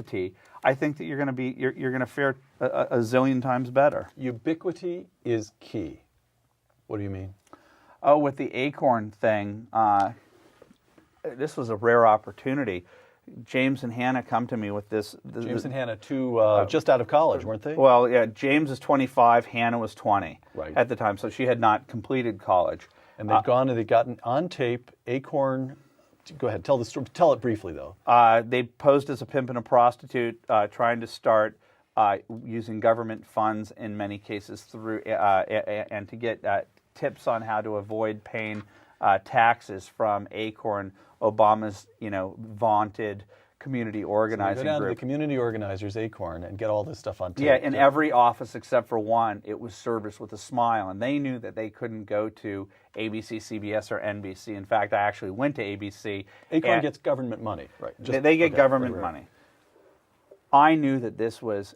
entity, I think that you're going to fare a zillion times better. Ubiquity is key. What do you mean? Oh, with the Acorn thing, this was a rare opportunity. James and Hannah come to me with this. James and Hannah, two just out of college, weren't they? Well, yeah, James is 25, Hannah was 20 right. at the time, so she had not completed college. And they'd gone and they'd gotten on tape Acorn. Go ahead, tell the story. Tell it briefly, though. They posed as a pimp and a prostitute, trying to start using government funds in many cases through and to get tips on how to avoid paying taxes from Acorn, Obama's vaunted community organizing so you go down group. To the community organizers, Acorn, and get all this stuff on tape. Yeah, in every office except for one, it was serviced with a smile, and they knew that they couldn't go to ABC, CBS, or NBC. In fact, I actually went to ABC. Acorn gets government money, right? They get government money. I knew that this was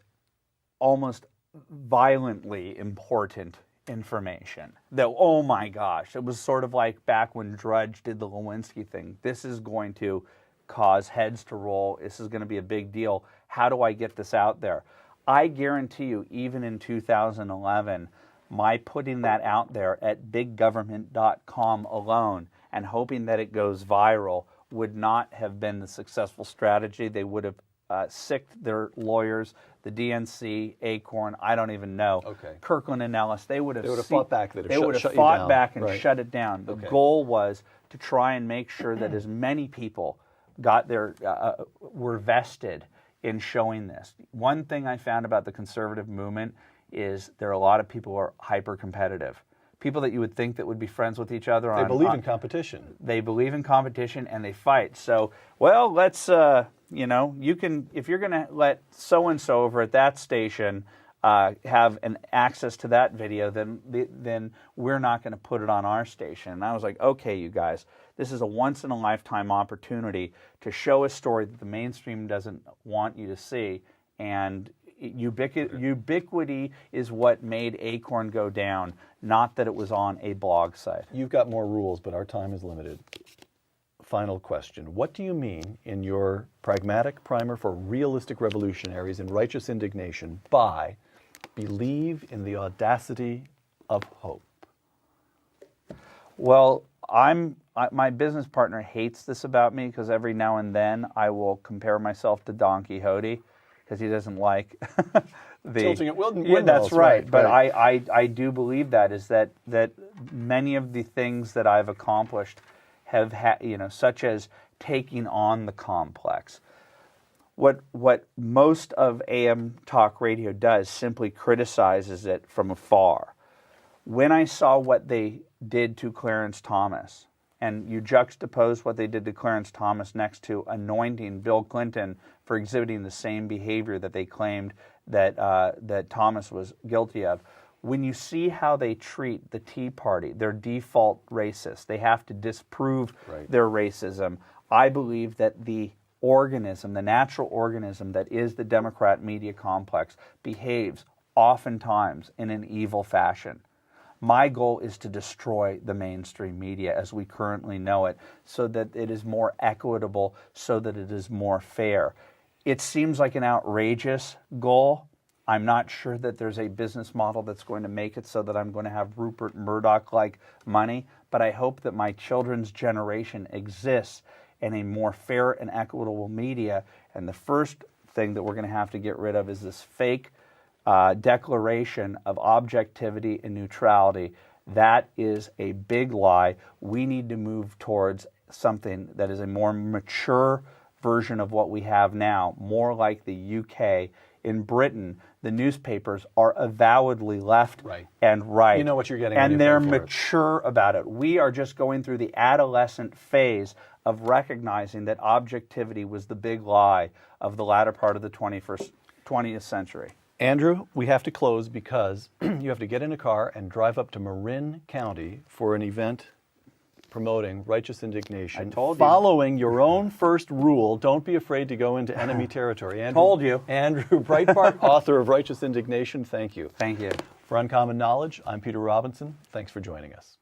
almost violently important information. That, oh my gosh, it was sort of like back when Drudge did the Lewinsky thing. This is going to cause heads to roll. This is going to be a big deal. How do I get this out there? I guarantee you, even in 2011, my putting that out there at biggovernment.com alone and hoping that it goes viral would not have been the successful strategy. They would have sicked their lawyers, the DNC, Acorn, I don't even know. Okay. Kirkland and Ellis, they would have fought back. They would have fought back and right. shut it down. The okay. goal was to try and make sure that as many people got their were vested in showing this. One thing I found about the conservative movement is there are a lot of people who are hyper competitive. People that you would think that would be friends with each other. They believe in competition. They believe in competition and they fight. So, well, let's you can, if you're going to let so and so over at that station have an access to that video, then we're not going to put it on our station. And I was like, okay, you guys, this is a once-in-a-lifetime opportunity to show a story that the mainstream doesn't want you to see. And ubiquity is what made Acorn go down, not that it was on a blog site. You've got more rules, but our time is limited. Final question. What do you mean in your pragmatic primer for realistic revolutionaries in righteous indignation by believe in the audacity of hope? Well, my business partner hates this about me because every now and then I will compare myself to Don Quixote because he doesn't like the tilting at windmills. Yeah, that's right. But right. I do believe that many of the things that I've accomplished have such as taking on the complex. What most of AM talk radio does simply criticizes it from afar. When I saw what they did to Clarence Thomas, and you juxtapose what they did to Clarence Thomas next to anointing Bill Clinton for exhibiting the same behavior that they claimed that Thomas was guilty of, when you see how they treat the Tea Party, they're default racist. They have to disprove right. their racism. I believe that the organism, the natural organism that is the Democrat media complex, behaves oftentimes in an evil fashion. My goal is to destroy the mainstream media as we currently know it so that it is more equitable, so that it is more fair. It seems like an outrageous goal. I'm not sure that there's a business model that's going to make it so that I'm going to have Rupert Murdoch-like money, but I hope that my children's generation exists in a more fair and equitable media. And the first thing that we're going to have to get rid of is this fake declaration of objectivity and neutrality. That is a big lie. We need to move towards something that is a more mature version of what we have now, more like the UK. In Britain, the newspapers are avowedly left right. and right. You know what you're getting. And they're mature about it. We are just going through the adolescent phase of recognizing that objectivity was the big lie of the latter part of the 20th century. Andrew, we have to close because you have to get in a car and drive up to Marin County for an event promoting righteous indignation. I told you. Following your own first rule, don't be afraid to go into enemy territory. Andrew, told you. Andrew Breitbart, author of Righteous Indignation, thank you. Thank you. For Uncommon Knowledge, I'm Peter Robinson. Thanks for joining us.